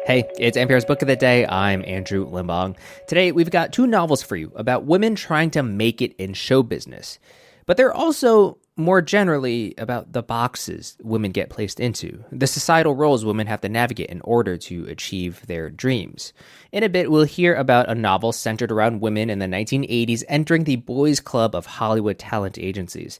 Hey, it's NPR's Book of the Day. I'm Andrew Limbong. Today, we've got two novels for you about women trying to make it in show business. But they're also, more generally, about the boxes women get placed into, the societal roles women have to navigate in order to achieve their dreams. In a bit, we'll hear about a novel centered around women in the 1980s entering the boys' club of Hollywood talent agencies.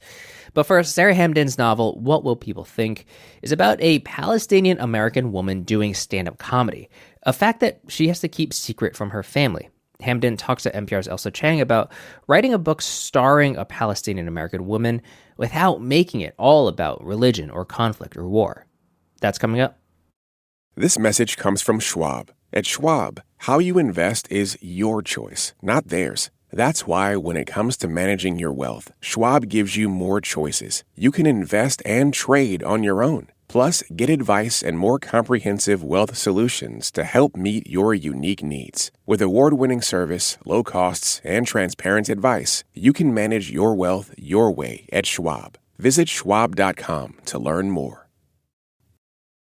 But first, Sara Hamdan's novel, What Will People Think?, is about a Palestinian-American woman doing stand-up comedy, a fact that she has to keep secret from her family. Hamdan talks to NPR's Ailsa Chang about writing a book starring a Palestinian-American woman without making it all about religion or conflict or war. That's coming up. This message comes from Schwab. At Schwab, how you invest is your choice, not theirs. That's why when it comes to managing your wealth, Schwab gives you more choices. You can invest and trade on your own. Plus, get advice and more comprehensive wealth solutions to help meet your unique needs. With award-winning service, low costs, and transparent advice, you can manage your wealth your way at Schwab. Visit schwab.com to learn more.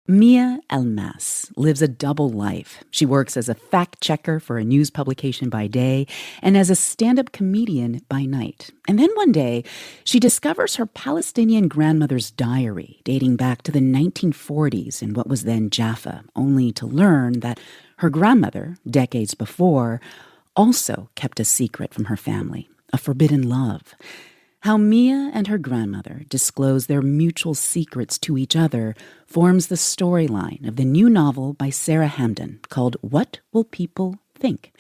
Mia Elmas lives a double life. She works as a fact-checker for a news publication by day and as a stand-up comedian by night. And then one day, she discovers her Palestinian grandmother's diary dating back to the 1940s in what was then Jaffa, only to learn that her grandmother, decades before, also kept a secret from her family, a forbidden love. How Mia and her grandmother disclose their mutual secrets to each other forms the storyline of the new novel by Sara Hamdan called What Will People Think?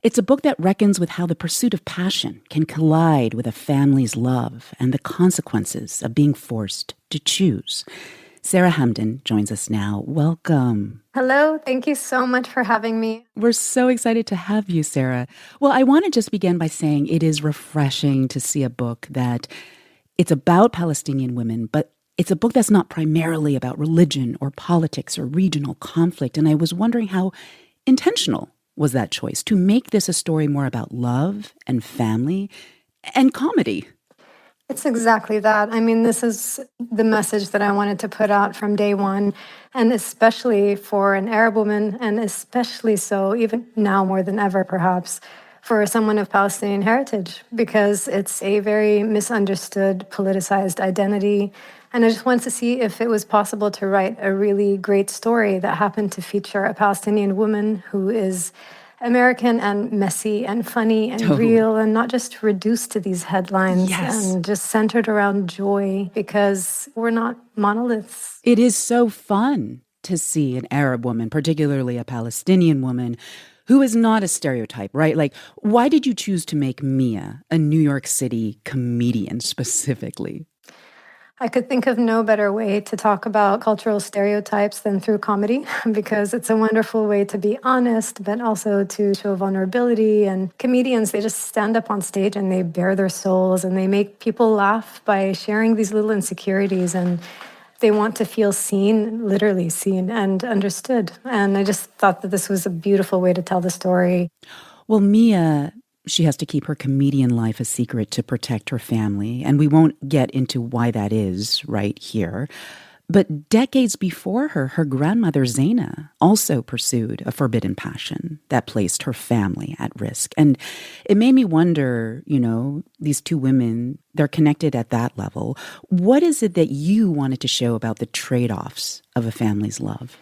It's a book that reckons with how the pursuit of passion can collide with a family's love and the consequences of being forced to choose. Sara Hamdan joins us now. Welcome. Hello. Thank you so much for having me. We're so excited to have you, Sara. Well, I want to just begin by saying it is refreshing to see a book that it's about Palestinian women, but it's a book that's not primarily about religion or politics or regional conflict. And I was wondering how intentional was that choice to make this a story more about love and family and comedy. It's exactly that. I mean, this is the message that I wanted to put out from day one, and especially for an Arab woman, and especially so, even now more than ever, perhaps, for someone of Palestinian heritage, because it's a very misunderstood, politicized identity. And I just wanted to see if it was possible to write a really great story that happened to feature a Palestinian woman who is American and messy and funny and real and not just reduced to these headlines and just centered around joy, because we're not monoliths. It is so fun to see an Arab woman, particularly a Palestinian woman, who is not a stereotype, right? Like, why did you choose to make Mia a New York City comedian specifically? I could think of no better way to talk about cultural stereotypes than through comedy, because it's a wonderful way to be honest, but also to show vulnerability. And comedians, they just stand up on stage and they bare their souls and they make people laugh by sharing these little insecurities. And they want to feel seen, literally seen and understood. And I just thought that this was a beautiful way to tell the story. Well, Mia, she has to keep her comedian life a secret to protect her family, and we won't get into why that is right here. But decades before her, her grandmother Zaina also pursued a forbidden passion that placed her family at risk. And it made me wonder, you know, these two women, they're connected at that level. What is it that you wanted to show about the trade-offs of a family's love?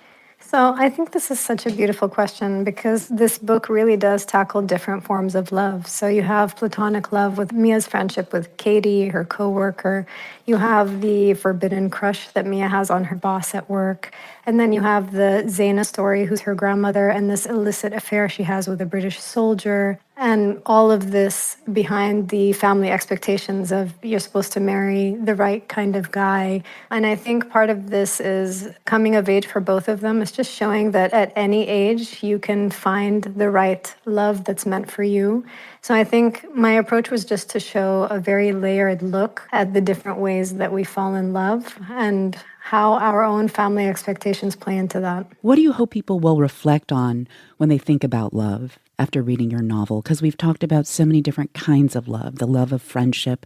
So I think this is such a beautiful question, because this book really does tackle different forms of love. So you have platonic love with Mia's friendship with Katie, her coworker. You have the forbidden crush that Mia has on her boss at work. And then you have the Zaina story, who's her grandmother, and this illicit affair she has with a British soldier. And all of this behind the family expectations of you're supposed to marry the right kind of guy. And I think part of this is coming of age for both of them. It's just showing that at any age, you can find the right love that's meant for you. So I think my approach was just to show a very layered look at the different ways that we fall in love and how our own family expectations play into that. What do you hope people will reflect on when they think about love after reading your novel? Because we've talked about so many different kinds of love, the love of friendship,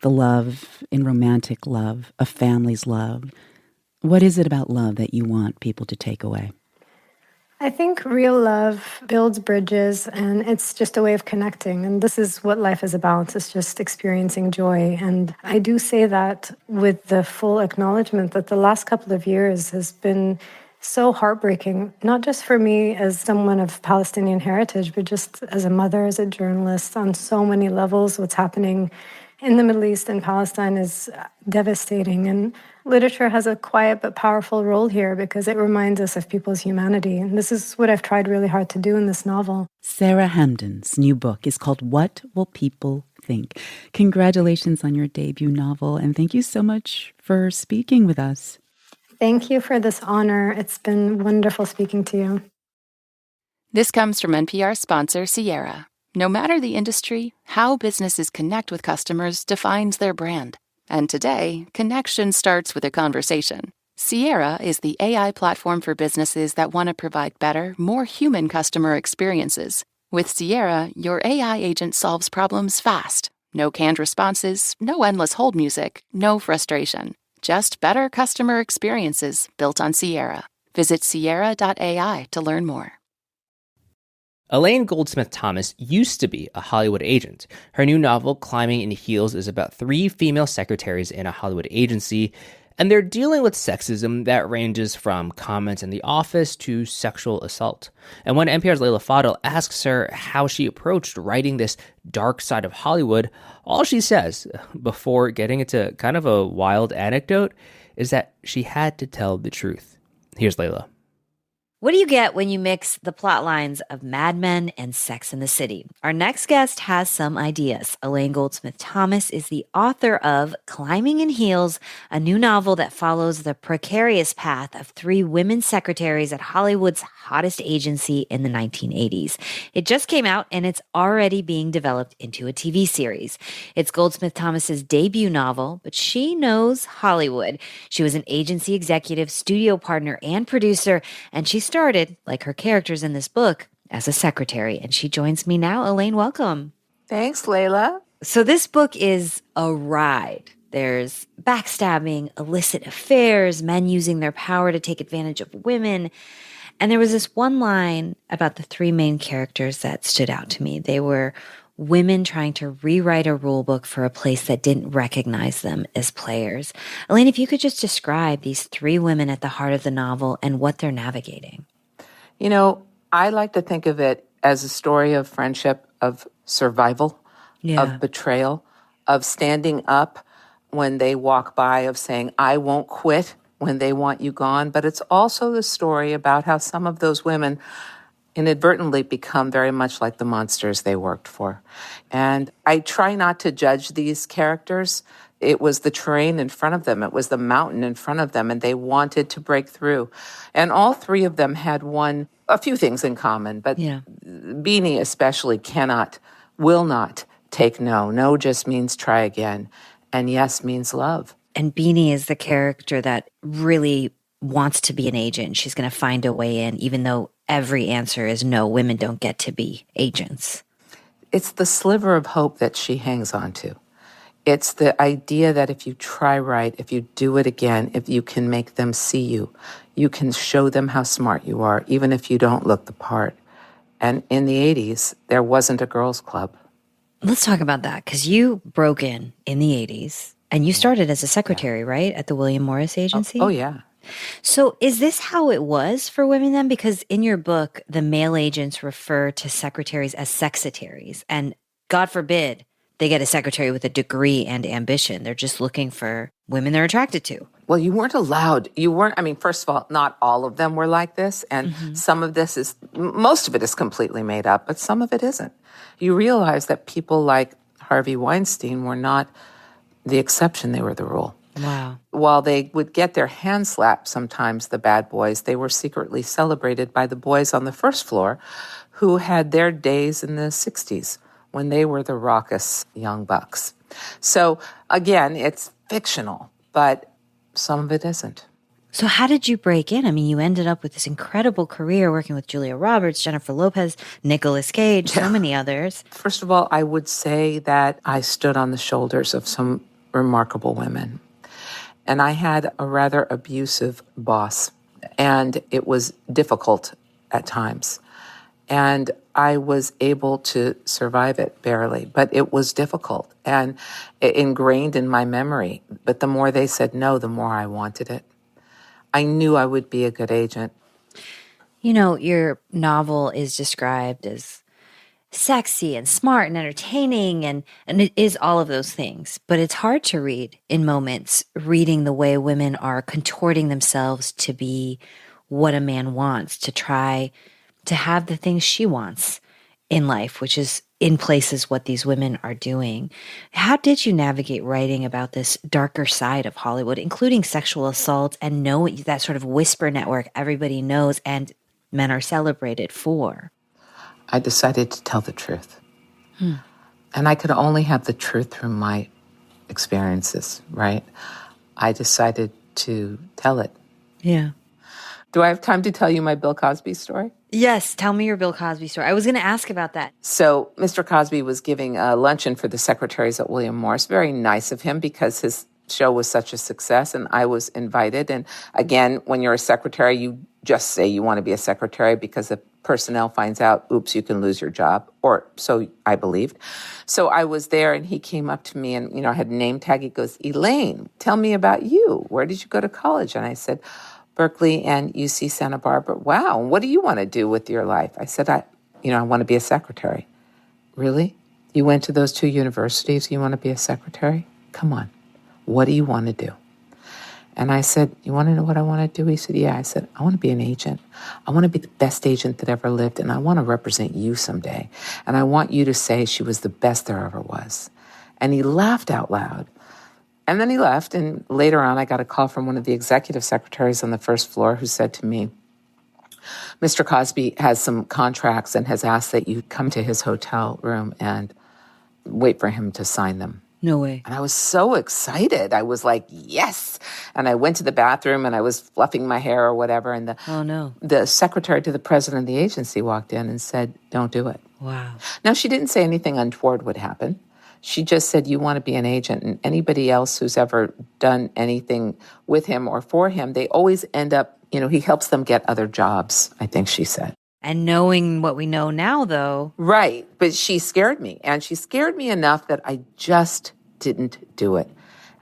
the love in romantic love, a family's love. What is it about love that you want people to take away? I think real love builds bridges and it's just a way of connecting. And this is what life is about. It's just experiencing joy. And I do say that with the full acknowledgement that the last couple of years has been so heartbreaking, not just for me as someone of Palestinian heritage, but just as a mother, as a journalist, on so many levels. What's happening in the Middle East and Palestine is devastating. And literature has a quiet but powerful role here because it reminds us of people's humanity. And this is what I've tried really hard to do in this novel. Sara Hamdan's new book is called What Will People Think? Congratulations on your debut novel, and thank you so much for speaking with us. Thank you for this honor. It's been wonderful speaking to you. This comes from NPR sponsor Sierra. No matter the industry, how businesses connect with customers defines their brand. And today, connection starts with a conversation. Sierra is the AI platform for businesses that want to provide better, more human customer experiences. With Sierra, your AI agent solves problems fast. No canned responses, no endless hold music, no frustration. Just better customer experiences built on Sierra. Visit sierra.ai to learn more. Elaine Goldsmith-Thomas used to be a Hollywood agent. Her new novel, Climbing in Heels, is about 3 female secretaries in a Hollywood agency, and they're dealing with sexism that ranges from comments in the office to sexual assault. And when NPR's Leila Fadel asks her how she approached writing this dark side of Hollywood, all she says, before getting into kind of a wild anecdote, is that she had to tell the truth. Here's Leila. What do you get when you mix the plot lines of Mad Men and Sex and the City? Our next guest has some ideas. Elaine Goldsmith-Thomas is the author of Climbing in Heels, a new novel that follows the precarious path of 3 women secretaries at Hollywood's hottest agency in the 1980s. It just came out and it's already being developed into a TV series. It's Goldsmith-Thomas's debut novel, but she knows Hollywood. She was an agency executive, studio partner, and producer, and she started, like her characters in this book, as a secretary. And she joins me now. Elaine, welcome. Thanks, Leila. So this book is a ride. There's backstabbing, illicit affairs, men using their power to take advantage of women. And there was this one line about the 3 main characters that stood out to me. They were women trying to rewrite a rule book for a place that didn't recognize them as players. Elaine, if you could just describe these 3 women at the heart of the novel and what they're navigating. You know, I like to think of it as a story of friendship, of survival, of betrayal, of standing up when they walk by, of saying, I won't quit when they want you gone. But it's also the story about how some of those women inadvertently become very much like the monsters they worked for. And I try not to judge these characters. It was the terrain in front of them. It was the mountain in front of them, and they wanted to break through. And all 3 of them had a few things in common, but Beanie especially will not take no. No just means try again, and yes means love. And Beanie is the character that really wants to be an agent. She's going to find a way in, even though every answer is no, women don't get to be agents. It's the sliver of hope that she hangs on to. It's the idea that if you try right, if you do it again, if you can make them see you, you can show them how smart you are, even if you don't look the part. And in the 80s, there wasn't a girls' club. Let's talk about that, because you broke in the 80s, and you started as a secretary, right, at the William Morris Agency? Oh, yeah. So is this how it was for women then? Because in your book, the male agents refer to secretaries as sexetaries. And God forbid they get a secretary with a degree and ambition. They're just looking for women they're attracted to. Well, you weren't allowed. First of all, not all of them were like this. And most of it is completely made up, but some of it isn't. You realize that people like Harvey Weinstein were not the exception, they were the rule. Wow. While they would get their hand slapped sometimes, the bad boys, they were secretly celebrated by the boys on the first floor who had their days in the 60s when they were the raucous young bucks. So again, it's fictional, but some of it isn't. So how did you break in? I mean, you ended up with this incredible career working with Julia Roberts, Jennifer Lopez, Nicolas Cage, so many others. First of all, I would say that I stood on the shoulders of some remarkable women. And I had a rather abusive boss, and it was difficult at times. And I was able to survive it barely, but it was difficult and ingrained in my memory. But the more they said no, the more I wanted it. I knew I would be a good agent. You know, your novel is described as sexy and smart and entertaining, and it is all of those things. But it's hard to read in moments, reading the way women are contorting themselves to be what a man wants, to try to have the things she wants in life, which is in places what these women are doing. How did you navigate writing about this darker side of Hollywood, including sexual assault and know that sort of whisper network everybody knows and men are celebrated for? I decided to tell the truth. And I could only have the truth through my experiences, right? I decided to tell it. Yeah. Do I have time to tell you my Bill Cosby story? Yes, tell me your Bill Cosby story. I was going to ask about that. So Mr. Cosby was giving a luncheon for the secretaries at William Morris. Very nice of him because his show was such a success, and I was invited. And again, when you're a secretary, you just say you want to be a secretary because if personnel finds out, oops, you can lose your job, or so I believed. So I was there, and he came up to me, and I had a name tag. He goes, "Elaine, tell me about you. Where did you go to college?" And I said, "Berkeley and UC Santa Barbara." "Wow, what do you want to do with your life?" I said, I want to be a secretary." "Really? You went to those two universities, you want to be a secretary? Come on, what do you want to do?" And I said, "You want to know what I want to do?" He said, "Yeah." I said, "I want to be an agent. I want to be the best agent that ever lived, and I want to represent you someday. And I want you to say she was the best there ever was." And he laughed out loud. And then he left, and later on I got a call from one of the executive secretaries on the first floor who said to me, "Mr. Cosby has some contracts and has asked that you come to his hotel room and wait for him to sign them." No way. And I was so excited. I was like, yes. And I went to the bathroom and I was fluffing my hair or whatever. And the secretary to the president of the agency walked in and said, "Don't do it." Wow. Now, she didn't say anything untoward would happen. She just said, "You want to be an agent." And anybody else who's ever done anything with him or for him, they always end up, he helps them get other jobs, I think she said. And knowing what we know now, though. Right. But she scared me. And she scared me enough that I just didn't do it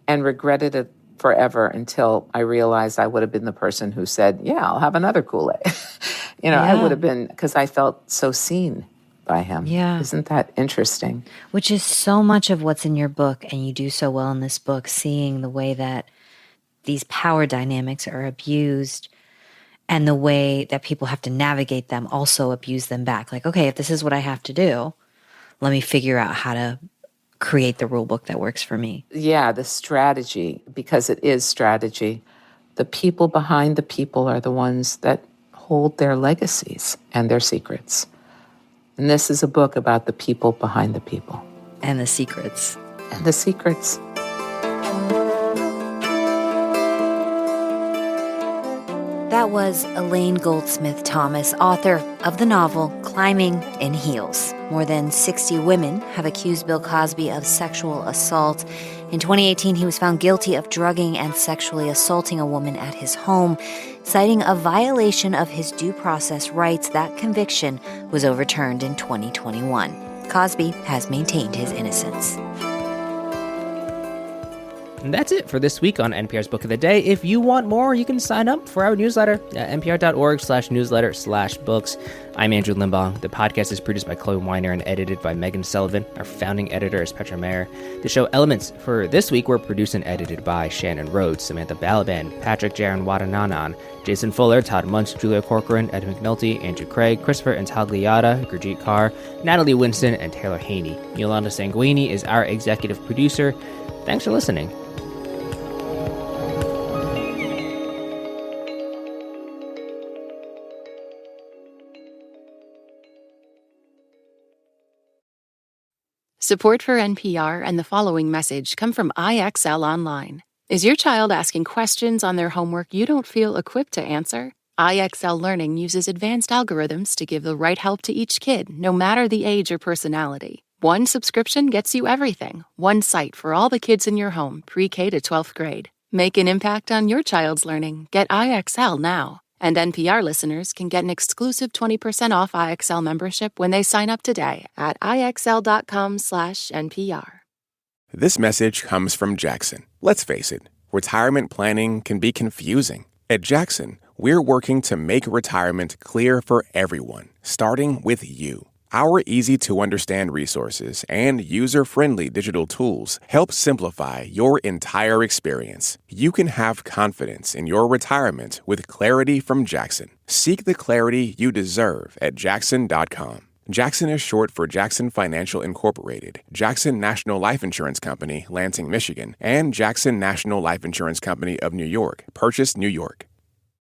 and regretted it forever until I realized I would have been the person who said, "Yeah, I'll have another Kool-Aid." I would have been, because I felt so seen by him. Yeah. Isn't that interesting? Which is so much of what's in your book, and you do so well in this book, seeing the way that these power dynamics are abused and the way that people have to navigate them, also abuse them back. Like, okay, if this is what I have to do, let me figure out how to create the rule book that works for me. Yeah, the strategy, because it is strategy. The people behind the people are the ones that hold their legacies and their secrets. And this is a book about the people behind the people. And the secrets. And the secrets. That was Elaine Goldsmith-Thomas, author of the novel Climbing in Heels. More than 60 women have accused Bill Cosby of sexual assault. In 2018, he was found guilty of drugging and sexually assaulting a woman at his home, citing a violation of his due process rights. That conviction was overturned in 2021. Cosby has maintained his innocence. And that's it for this week on NPR's Book of the Day. If you want more, you can sign up for our newsletter at npr.org/newsletter/books. I'm Andrew Limbong. The podcast is produced by Chloe Weiner and edited by Megan Sullivan. Our founding editor is Petra Mayer. The show Elements for this week were produced and edited by Shannon Rhodes, Samantha Balaban, Patrick Jaron Wadananan, Jason Fuller, Todd Muntz, Julia Corcoran, Ed McNulty, Andrew Craig, Christopher Intagliata, Gurjeet Kaur, Natalie Winston, and Taylor Haney. Yolanda Sanguini is our executive producer. Thanks for listening. Support for NPR and the following message come from IXL Online. Is your child asking questions on their homework you don't feel equipped to answer? IXL Learning uses advanced algorithms to give the right help to each kid, no matter the age or personality. One subscription gets you everything. One site for all the kids in your home, pre-K to 12th grade. Make an impact on your child's learning. Get IXL now. And NPR listeners can get an exclusive 20% off IXL membership when they sign up today at IXL.com/NPR. This message comes from Jackson. Let's face it, retirement planning can be confusing. At Jackson, we're working to make retirement clear for everyone, starting with you. Our easy-to-understand resources and user-friendly digital tools help simplify your entire experience. You can have confidence in your retirement with clarity from Jackson. Seek the clarity you deserve at Jackson.com. Jackson is short for Jackson Financial Incorporated, Jackson National Life Insurance Company, Lansing, Michigan, and Jackson National Life Insurance Company of New York, Purchase, New York.